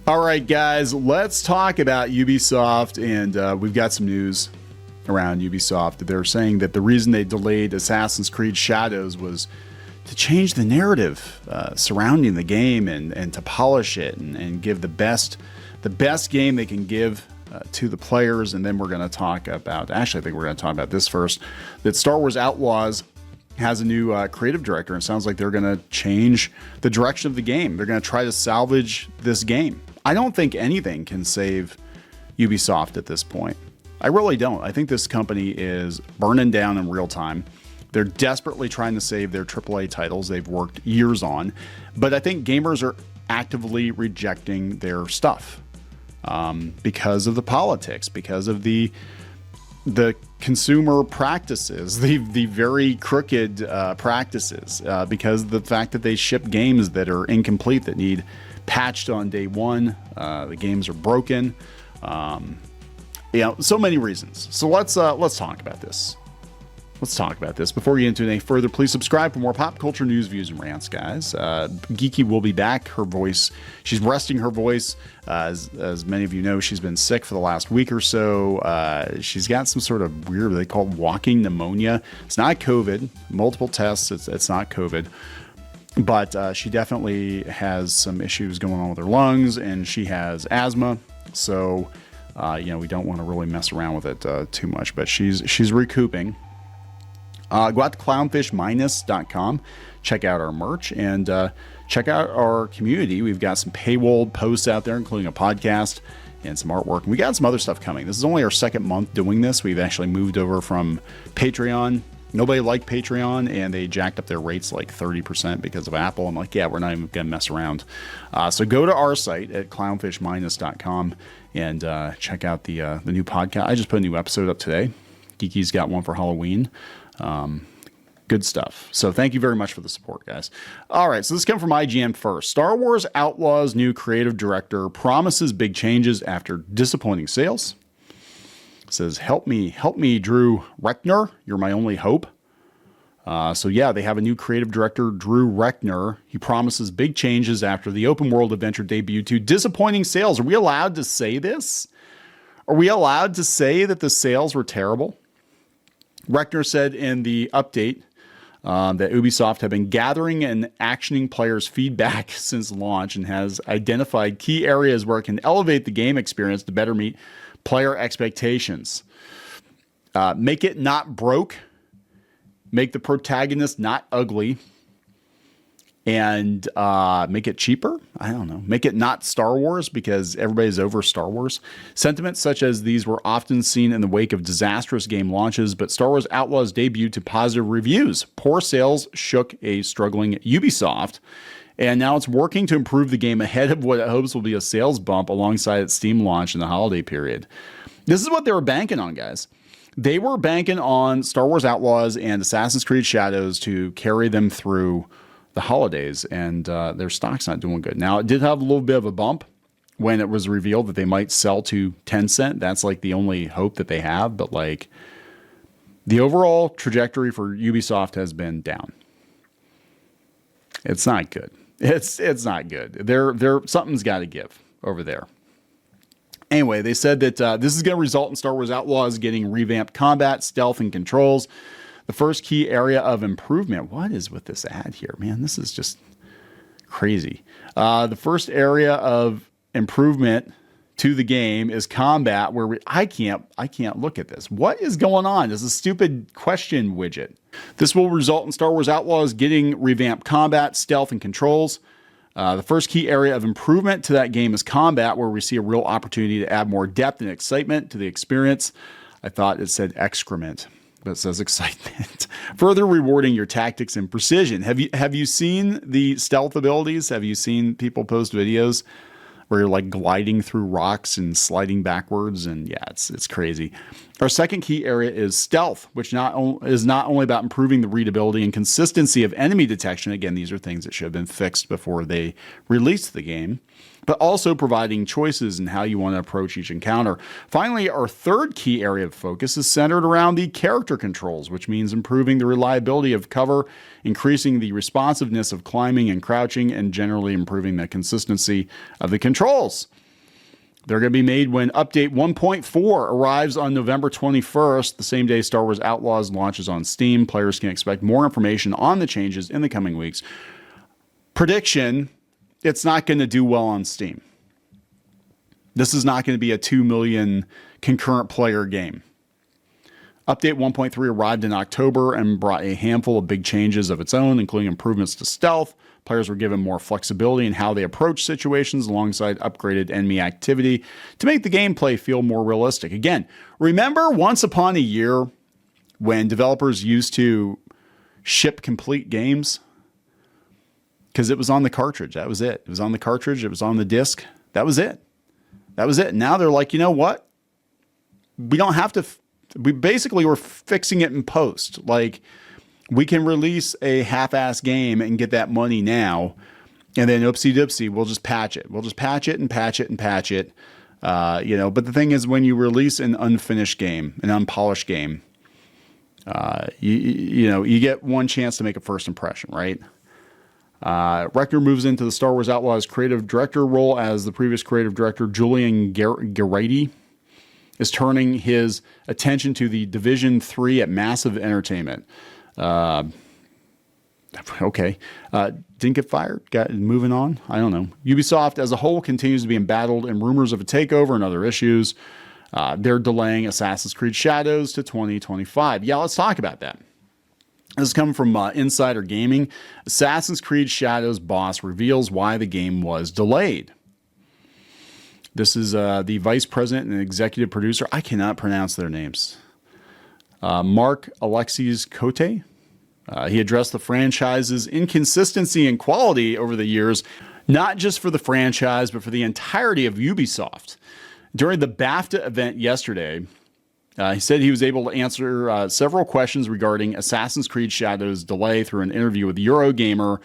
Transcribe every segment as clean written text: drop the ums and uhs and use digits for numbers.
All right, guys, let's talk about Ubisoft, and we've got some news around Ubisoft. They're saying that the reason they delayed Assassin's Creed Shadows was to change the narrative surrounding the game and to polish it and give the best game they can give to the players. And then we're going to talk about, actually, I think we're going to talk about this first, that Star Wars Outlaws has a new creative director, and it sounds like they're going to change the direction of the game. They're going to try to salvage this game. I don't think anything can save Ubisoft at this point. I really don't. I think this company is burning down in real time. They're desperately trying to save their AAA titles they've worked years on, but I think gamers are actively rejecting their stuff because of the politics, because of the consumer practices, the very crooked practices, because of the fact that they ship games that are incomplete, that need patched on day one. The games are broken. So many reasons. So let's talk about this. Let's talk about this. Before we get into any further, please subscribe for more pop culture news, views, and rants, guys. Geeky will be back. Her voice, she's resting her voice. As many of you know, she's been sick for the last week or so. She's got some sort of weird, they call it walking pneumonia. It's not COVID. Multiple tests. It's not COVID. But she definitely has some issues going on with her lungs, and she has asthma. So, we don't want to really mess around with it too much. But she's recouping. Go out to clownfishminus.com, check out our merch, and check out our community. We've got some paywalled posts out there, including a podcast and some artwork. And we got some other stuff coming. This is only our second month doing this. We've actually moved over from Patreon. Nobody liked Patreon, and they jacked up their rates like 30% because of Apple. I'm like, yeah, we're not even going to mess around. So go to our site at clownfishminus.com and check out the new podcast. I just put a new episode up today. Geeky's got one for Halloween. Good stuff. So thank you very much for the support, guys. All right, so this comes from IGN first. Star Wars Outlaws' new creative director promises big changes after disappointing sales. It says, help me, Drew Reckner. You're my only hope. They have a new creative director, Drew Reckner. He promises big changes after the open world adventure debuted to disappointing sales. Are we allowed to say this? Are we allowed to say that the sales were terrible? Reckner said in the update that Ubisoft have been gathering and actioning players' feedback since launch and has identified key areas where it can elevate the game experience to better meet player expectations. Make it not broke. Make the protagonist not ugly. And make it cheaper? I don't know. Make it not Star Wars because everybody's over Star Wars. Sentiments such as these were often seen in the wake of disastrous game launches, but Star Wars Outlaws debuted to positive reviews. Poor sales shook a struggling Ubisoft, and now it's working to improve the game ahead of what it hopes will be a sales bump alongside its Steam launch in the holiday period. This is what they were banking on, guys. They were banking on Star Wars Outlaws and Assassin's Creed Shadows to carry them through the holidays, and their stock's not doing good. Now, it did have a little bit of a bump when it was revealed that they might sell to Tencent. That's like the only hope that they have, but like the overall trajectory for Ubisoft has been down. It's not good. It's not good. They're something's got to give over there. Anyway, they said that this is going to result in Star Wars Outlaws getting revamped combat, stealth, and controls. The first key area of improvement. What is with this ad here, man? This is just crazy. The first area of improvement to the game is combat, where I can't look at this. What is going on? This is a stupid question widget. This will result in Star Wars Outlaws getting revamped combat, stealth, and controls. The first key area of improvement to that game is combat, where we see a real opportunity to add more depth and excitement to the experience. I thought it said excrement, but it says excitement. Further rewarding your tactics and precision. Have you seen the stealth abilities? Have you seen people post videos where you're like gliding through rocks and sliding backwards? And yeah, it's crazy. Our second key area is stealth, which is not only about improving the readability and consistency of enemy detection. Again, these are things that should have been fixed before they released the game, but also providing choices in how you want to approach each encounter. Finally, our third key area of focus is centered around the character controls, which means improving the reliability of cover, increasing the responsiveness of climbing and crouching, and generally improving the consistency of the controls. They're going to be made when Update 1.4 arrives on November 21st, the same day Star Wars Outlaws launches on Steam. Players can expect more information on the changes in the coming weeks. Prediction: it's not going to do well on Steam. This is not going to be a 2 million concurrent player game. Update 1.3 arrived in October and brought a handful of big changes of its own, including improvements to stealth. Players were given more flexibility in how they approach situations alongside upgraded enemy activity to make the gameplay feel more realistic. Again, remember once upon a year when developers used to ship complete games? Because it was on the cartridge. That was it. It was on the cartridge. It was on the disc. That was it. That was it. Now they're like, you know what? We don't have to. We basically were fixing it in post. Like, we can release a half-ass game and get that money now, and then oopsie doopsie, we'll just patch it. We'll just patch it and patch it and patch it. But the thing is, when you release an unfinished game, an unpolished game, you get one chance to make a first impression, right? Reckner moves into the Star Wars Outlaws creative director role as the previous creative director, Julian Ger, is turning his attention to the Division 3 at Massive Entertainment. Okay. Didn't get fired. Got moving on. I don't know. Ubisoft as a whole continues to be embattled in rumors of a takeover and other issues. They're delaying Assassin's Creed Shadows to 2025. Yeah, let's talk about that. This is coming from Insider Gaming. Assassin's Creed Shadows boss reveals why the game was delayed. This is the vice president and executive producer. I cannot pronounce their names. Mark Alexis Cote. He addressed the franchise's inconsistency and quality over the years, not just for the franchise, but for the entirety of Ubisoft. During the BAFTA event yesterday, he said he was able to answer several questions regarding Assassin's Creed Shadows' delay through an interview with Eurogamer.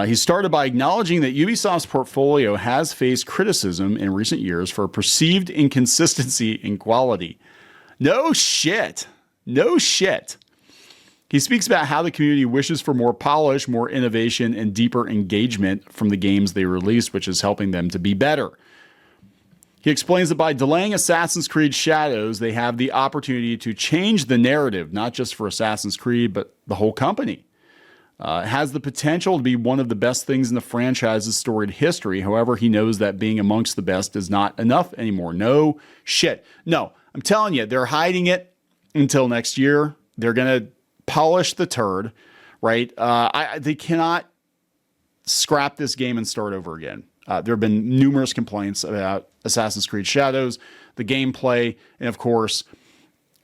He started by acknowledging that Ubisoft's portfolio has faced criticism in recent years for perceived inconsistency in quality. No shit. No shit. He speaks about how the community wishes for more polish, more innovation, and deeper engagement from the games they release, which is helping them to be better. He explains that by delaying Assassin's Creed Shadows, they have the opportunity to change the narrative, not just for Assassin's Creed, but the whole company. It has the potential to be one of the best things in the franchise's storied history. However, he knows that being amongst the best is not enough anymore. No shit. No, I'm telling you, they're hiding it until next year. They're going to polish the turd, right? They cannot scrap this game and start over again. There have been numerous complaints about Assassin's Creed Shadows, the gameplay, and of course,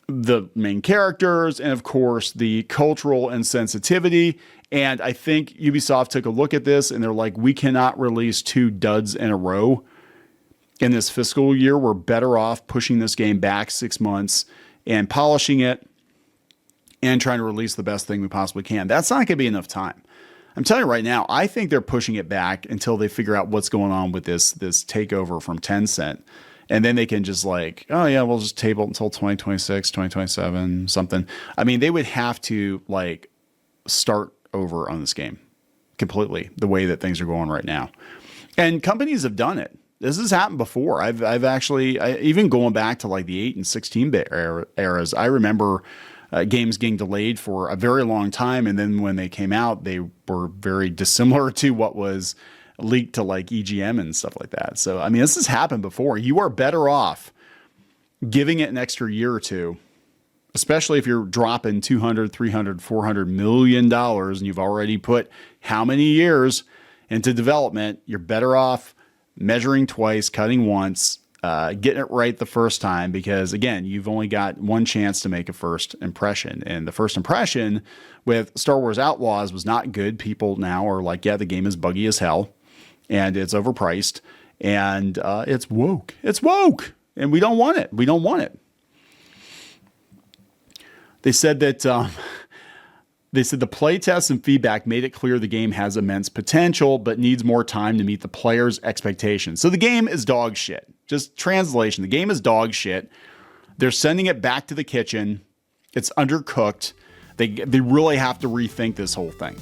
the main characters, and of course, the cultural insensitivity. And I think Ubisoft took a look at this and they're like, we cannot release 2 duds in a row in this fiscal year. We're better off pushing this game back 6 months and polishing it and trying to release the best thing we possibly can. That's not going to be enough time. I'm telling you right now, I think they're pushing it back until they figure out what's going on with this takeover from Tencent. And then they can just like, oh yeah, we'll just table it until 2026, 2027, something. I mean, they would have to like start over on this game completely the way that things are going right now. And companies have done it. This has happened before. I've actually, even going back to like the 8 and 16-bit eras, I remember games getting delayed for a very long time. And then when they came out, they were very dissimilar to what was leaked to like EGM and stuff like that. So, I mean, this has happened before. You are better off giving it an extra year or two, especially if you're dropping 200, 300, 400 million dollars and you've already put how many years into development. You're better off measuring twice, cutting once, getting it right the first time, because again, you've only got one chance to make a first impression. And the first impression with Star Wars Outlaws was not good. People now are like, yeah, the game is buggy as hell and it's overpriced and it's woke. It's woke and we don't want it. We don't want it. They said that the playtests and feedback made it clear the game has immense potential, but needs more time to meet the players' expectations. So the game is dog shit. Just translation. The game is dog shit. They're sending it back to the kitchen. It's undercooked. They really have to rethink this whole thing.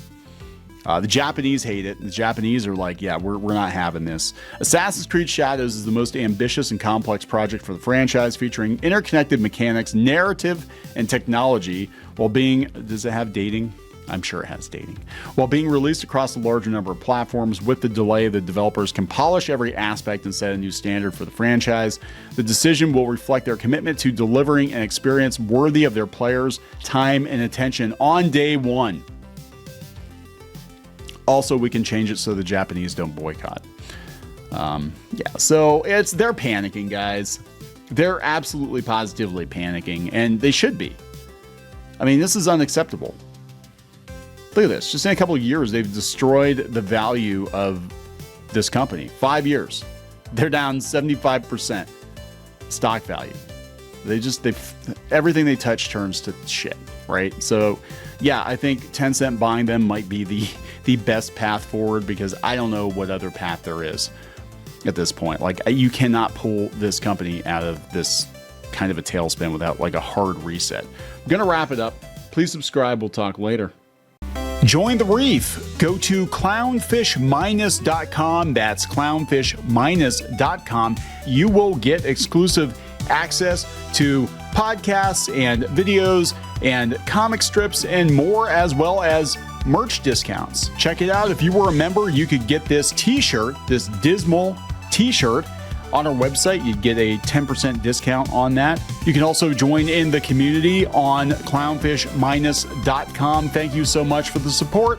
The Japanese hate it. The Japanese are like, yeah, we're not having this. Assassin's Creed Shadows is the most ambitious and complex project for the franchise, featuring interconnected mechanics, narrative, and technology, while being... Does it have dating? I'm sure it has dating. While being released across a larger number of platforms, with the delay, the developers can polish every aspect and set a new standard for the franchise. The decision will reflect their commitment to delivering an experience worthy of their players' time and attention on day one. Also, we can change it so the Japanese don't boycott. So they're panicking, guys. They're absolutely positively panicking, and they should be. I mean, this is unacceptable. Look at this. Just in a couple of years, they've destroyed the value of this company. 5 years. They're down 75% stock value. Everything they touch turns to shit, right? So, yeah, I think Tencent buying them might be the best path forward, because I don't know what other path there is at this point. Like, you cannot pull this company out of this kind of a tailspin without like a hard reset. I'm going to wrap it up. Please subscribe. We'll talk later. Join the reef. Go to clownfish-.com. That's clownfish-.com. You will get exclusive access to podcasts and videos and comic strips and more, as well as merch discounts. Check it out. If you were a member, you could get this t-shirt, this dismal t-shirt, on our website. You'd get a 10% discount on that. You can also join in the community on clownfish-.com. Thank you so much for the support.